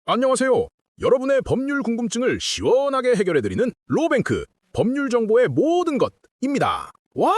안녕하세요. 여러분의 법률 궁금증을 시원하게 해결해드리는 로뱅크 법률 정보의 모든 것입니다. 와!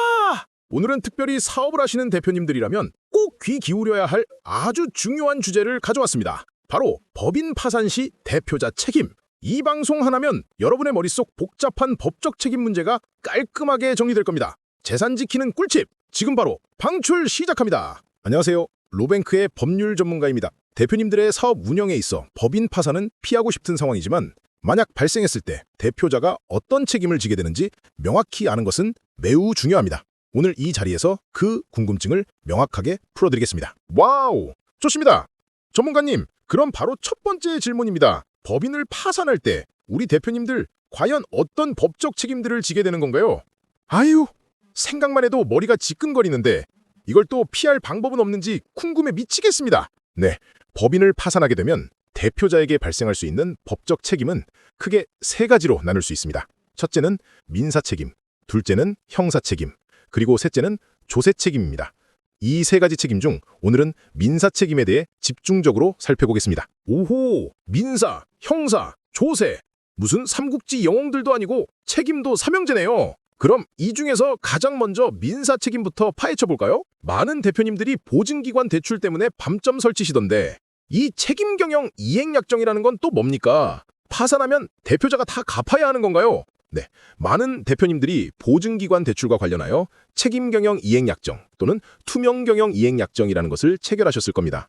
오늘은 특별히 사업을 하시는 대표님들이라면 꼭 귀 기울여야 할 아주 중요한 주제를 가져왔습니다. 바로 법인 파산 시 대표자 책임. 이 방송 하나면 여러분의 머릿속 복잡한 법적 책임 문제가 깔끔하게 정리될 겁니다. 재산 지키는 꿀팁, 지금 바로 방출 시작합니다. 안녕하세요. 로뱅크의 법률 전문가입니다. 대표님들의 사업 운영에 있어 법인 파산은 피하고 싶은 상황이지만 만약 발생했을 때 대표자가 어떤 책임을 지게 되는지 명확히 아는 것은 매우 중요합니다. 오늘 이 자리에서 그 궁금증을 명확하게 풀어드리겠습니다. 와우! 좋습니다. 전문가님, 그럼 바로 첫 번째 질문입니다. 법인을 파산할 때 우리 대표님들 과연 어떤 법적 책임들을 지게 되는 건가요? 아유, 생각만 해도 머리가 지끈거리는데 이걸 또 피할 방법은 없는지 궁금해 미치겠습니다. 네, 법인을 파산하게 되면 대표자에게 발생할 수 있는 법적 책임은 크게 세 가지로 나눌 수 있습니다. 첫째는 민사 책임, 둘째는 형사 책임, 그리고 셋째는 조세 책임입니다. 이 세 가지 책임 중 오늘은 민사 책임에 대해 집중적으로 살펴보겠습니다. 오호, 민사, 형사, 조세, 무슨 삼국지 영웅들도 아니고 책임도 삼형제네요. 그럼 이 중에서 가장 먼저 민사 책임부터 파헤쳐볼까요? 많은 대표님들이 보증기관 대출 때문에 밤점 설치시던데 이 책임경영 이행약정이라는 건 또 뭡니까? 파산하면 대표자가 다 갚아야 하는 건가요? 네, 많은 대표님들이 보증기관 대출과 관련하여 책임경영 이행약정 또는 투명경영 이행약정이라는 것을 체결하셨을 겁니다.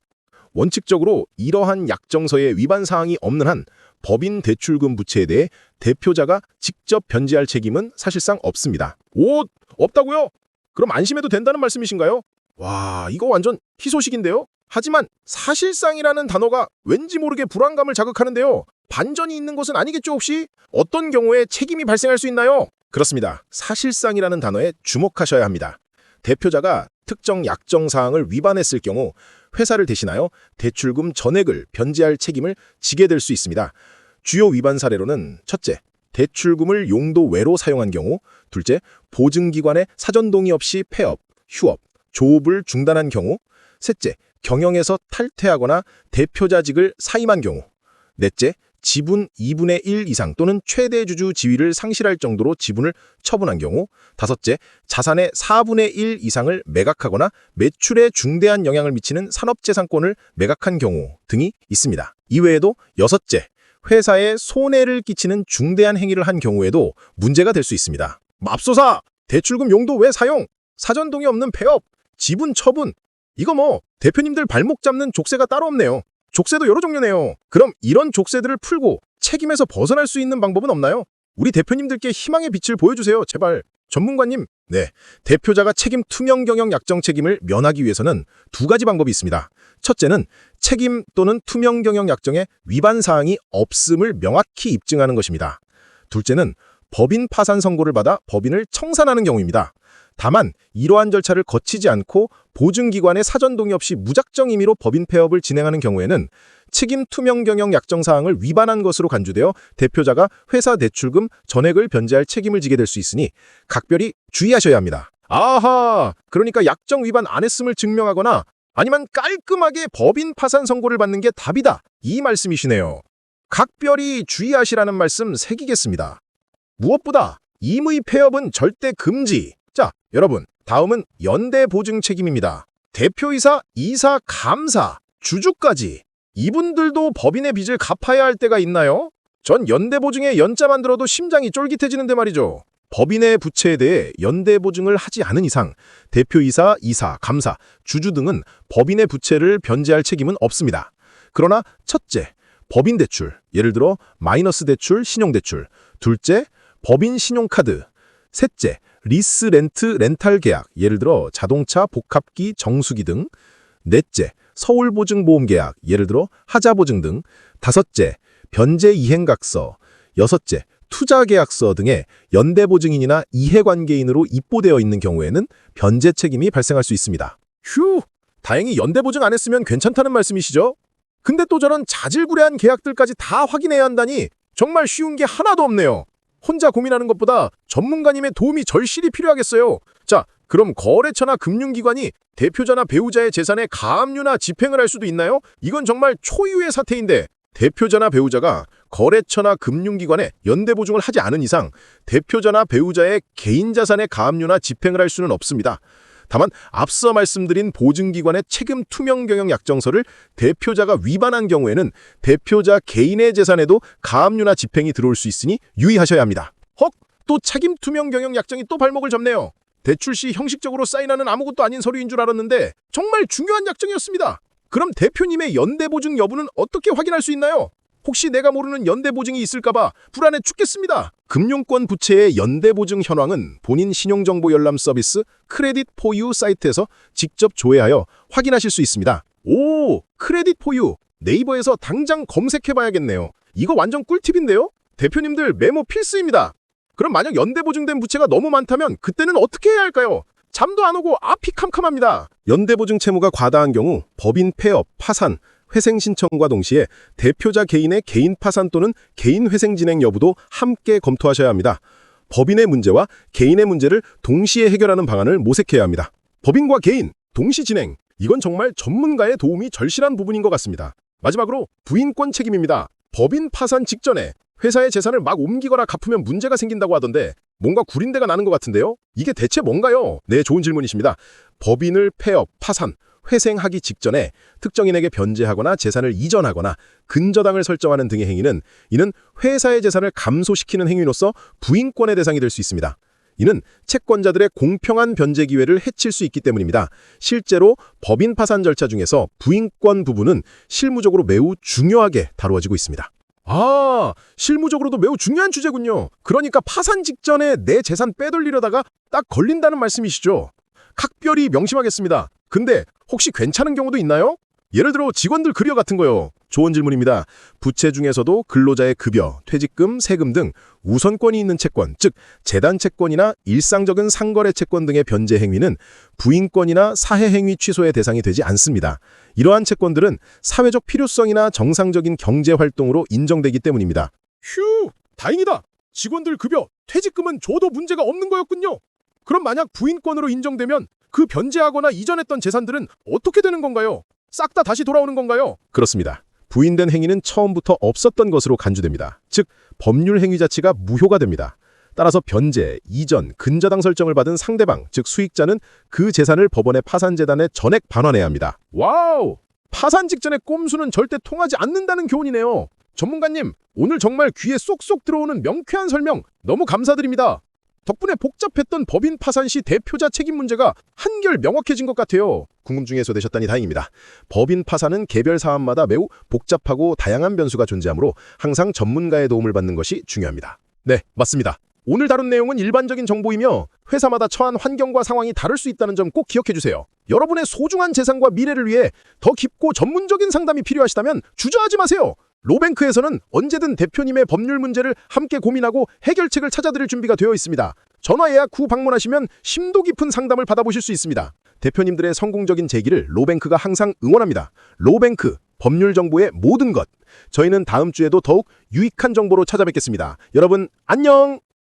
원칙적으로 이러한 약정서에 위반 사항이 없는 한 법인 대출금 부채에 대해 대표자가 직접 변제할 책임은 사실상 없습니다. 오, 없다고요? 그럼 안심해도 된다는 말씀이신가요? 와, 이거 완전 희소식인데요? 하지만 사실상이라는 단어가 왠지 모르게 불안감을 자극하는데요. 반전이 있는 것은 아니겠죠, 혹시? 어떤 경우에 책임이 발생할 수 있나요? 그렇습니다. 사실상이라는 단어에 주목하셔야 합니다. 대표자가 특정 약정 사항을 위반했을 경우 회사를 대신하여 대출금 전액을 변제할 책임을 지게 될 수 있습니다. 주요 위반 사례로는 첫째, 대출금을 용도 외로 사용한 경우, 둘째, 보증기관의 사전 동의 없이 폐업, 휴업, 조업을 중단한 경우, 셋째, 경영에서 탈퇴하거나 대표자직을 사임한 경우, 넷째, 지분 2분의 1 이상 또는 최대 주주 지위를 상실할 정도로 지분을 처분한 경우, 다섯째, 자산의 4분의 1 이상을 매각하거나 매출에 중대한 영향을 미치는 산업재산권을 매각한 경우 등이 있습니다. 이외에도 여섯째, 회사에 손해를 끼치는 중대한 행위를 한 경우에도 문제가 될 수 있습니다. 맙소사! 대출금 용도 외 사용, 사전 동의 없는 폐업, 지분 처분, 이거 뭐 대표님들 발목 잡는 족쇄가 따로 없네요. 족쇄도 여러 종류네요. 그럼 이런 족쇄들을 풀고 책임에서 벗어날 수 있는 방법은 없나요? 우리 대표님들께 희망의 빛을 보여주세요, 제발. 전문가님, 네, 대표자가 책임 투명 경영 약정 책임을 면하기 위해서는 두 가지 방법이 있습니다. 첫째는 책임 또는 투명 경영 약정에 위반 사항이 없음을 명확히 입증하는 것입니다. 둘째는 법인 파산 선고를 받아 법인을 청산하는 경우입니다. 다만 이러한 절차를 거치지 않고 보증기관의 사전 동의 없이 무작정 임의로 법인 폐업을 진행하는 경우에는 책임 투명 경영 약정 사항을 위반한 것으로 간주되어 대표자가 회사 대출금 전액을 변제할 책임을 지게 될 수 있으니 각별히 주의하셔야 합니다. 아하, 그러니까 약정 위반 안 했음을 증명하거나 아니면 깔끔하게 법인 파산 선고를 받는 게 답이다, 이 말씀이시네요. 각별히 주의하시라는 말씀 새기겠습니다. 무엇보다 임의 폐업은 절대 금지. 자, 여러분, 다음은 연대보증 책임입니다. 대표이사, 이사, 감사, 주주까지 이분들도 법인의 빚을 갚아야 할 때가 있나요? 전 연대보증에 연자만 들어도 심장이 쫄깃해지는데 말이죠. 법인의 부채에 대해 연대보증을 하지 않은 이상 대표이사, 이사, 감사, 주주 등은 법인의 부채를 변제할 책임은 없습니다. 그러나 첫째, 법인 대출, 예를 들어 마이너스 대출, 신용대출, 둘째, 법인 신용카드, 셋째, 리스 렌트 렌탈 계약, 예를 들어 자동차 복합기 정수기 등, 넷째, 서울보증보험 계약, 예를 들어 하자보증 등, 다섯째, 변제 이행각서, 여섯째, 투자계약서 등의 연대보증인이나 이해관계인으로 입보되어 있는 경우에는 변제 책임이 발생할 수 있습니다. 휴, 다행히 연대보증 안 했으면 괜찮다는 말씀이시죠? 근데 또 저런 자질구레한 계약들까지 다 확인해야 한다니 정말 쉬운 게 하나도 없네요. 혼자 고민하는 것보다 전문가님의 도움이 절실히 필요하겠어요. 자, 그럼 거래처나 금융기관이 대표자나 배우자의 재산에 가압류나 집행을 할 수도 있나요? 이건 정말 초유의 사태인데 대표자나 배우자가 거래처나 금융기관에 연대보증을 하지 않은 이상 대표자나 배우자의 개인 자산의 가압류나 집행을 할 수는 없습니다. 다만 앞서 말씀드린 보증기관의 책임 투명 경영 약정서를 대표자가 위반한 경우에는 대표자 개인의 재산에도 가압류나 집행이 들어올 수 있으니 유의하셔야 합니다. 헉! 또 책임 투명 경영 약정이 또 발목을 잡네요. 대출 시 형식적으로 사인하는 아무것도 아닌 서류인 줄 알았는데 정말 중요한 약정이었습니다. 그럼 대표님의 연대보증 여부는 어떻게 확인할 수 있나요? 혹시 내가 모르는 연대보증이 있을까봐 불안해 죽겠습니다. 금융권 부채의 연대보증 현황은 본인 신용정보 열람 서비스 크레딧 포유 사이트에서 직접 조회하여 확인하실 수 있습니다. 오, 크레딧 포유. 네이버에서 당장 검색해봐야겠네요. 이거 완전 꿀팁인데요? 대표님들 메모 필수입니다. 그럼 만약 연대보증된 부채가 너무 많다면 그때는 어떻게 해야 할까요? 잠도 안 오고 앞이 캄캄합니다. 연대보증 채무가 과다한 경우 법인 폐업, 파산, 회생 신청과 동시에 대표자 개인의 개인 파산 또는 개인 회생 진행 여부도 함께 검토하셔야 합니다. 법인의 문제와 개인의 문제를 동시에 해결하는 방안을 모색해야 합니다. 법인과 개인, 동시 진행. 이건 정말 전문가의 도움이 절실한 부분인 것 같습니다. 마지막으로 부인권 책임입니다. 법인 파산 직전에 회사의 재산을 막 옮기거나 갚으면 문제가 생긴다고 하던데 뭔가 구린내가 나는 것 같은데요? 이게 대체 뭔가요? 네, 좋은 질문이십니다. 법인을 폐업, 파산, 회생하기 직전에 특정인에게 변제하거나 재산을 이전하거나 근저당을 설정하는 등의 행위는 이는 회사의 재산을 감소시키는 행위로서 부인권의 대상이 될 수 있습니다. 이는 채권자들의 공평한 변제 기회를 해칠 수 있기 때문입니다. 실제로 법인 파산 절차 중에서 부인권 부분은 실무적으로 매우 중요하게 다루어지고 있습니다. 아, 실무적으로도 매우 중요한 주제군요. 그러니까 파산 직전에 내 재산 빼돌리려다가 딱 걸린다는 말씀이시죠? 각별히 명심하겠습니다. 근데 혹시 괜찮은 경우도 있나요? 예를 들어 직원들 급여 같은 거요. 좋은 질문입니다. 부채 중에서도 근로자의 급여, 퇴직금, 세금 등 우선권이 있는 채권, 즉 재단 채권이나 일상적인 상거래 채권 등의 변제 행위는 부인권이나 사해 행위 취소의 대상이 되지 않습니다. 이러한 채권들은 사회적 필요성이나 정상적인 경제 활동으로 인정되기 때문입니다. 휴, 다행이다. 직원들 급여, 퇴직금은 줘도 문제가 없는 거였군요. 그럼 만약 부인권으로 인정되면 그 변제하거나 이전했던 재산들은 어떻게 되는 건가요? 싹 다 다시 돌아오는 건가요? 그렇습니다. 부인된 행위는 처음부터 없었던 것으로 간주됩니다. 즉, 법률 행위 자체가 무효가 됩니다. 따라서 변제, 이전, 근저당 설정을 받은 상대방, 즉 수익자는 그 재산을 법원의 파산재단에 전액 반환해야 합니다. 와우! 파산 직전의 꼼수는 절대 통하지 않는다는 교훈이네요. 전문가님, 오늘 정말 귀에 쏙쏙 들어오는 명쾌한 설명 너무 감사드립니다. 덕분에 복잡했던 법인 파산 시 대표자 책임 문제가 한결 명확해진 것 같아요. 궁금증이 해소되셨다니 다행입니다. 법인 파산은 개별 사안마다 매우 복잡하고 다양한 변수가 존재하므로 항상 전문가의 도움을 받는 것이 중요합니다. 네, 맞습니다. 오늘 다룬 내용은 일반적인 정보이며 회사마다 처한 환경과 상황이 다를 수 있다는 점 꼭 기억해 주세요. 여러분의 소중한 재산과 미래를 위해 더 깊고 전문적인 상담이 필요하시다면 주저하지 마세요. 로뱅크에서는 언제든 대표님의 법률 문제를 함께 고민하고 해결책을 찾아드릴 준비가 되어 있습니다. 전화 예약 후 방문하시면 심도 깊은 상담을 받아보실 수 있습니다. 대표님들의 성공적인 재기를 로뱅크가 항상 응원합니다. 로뱅크, 법률 정보의 모든 것. 저희는 다음 주에도 더욱 유익한 정보로 찾아뵙겠습니다. 여러분, 안녕!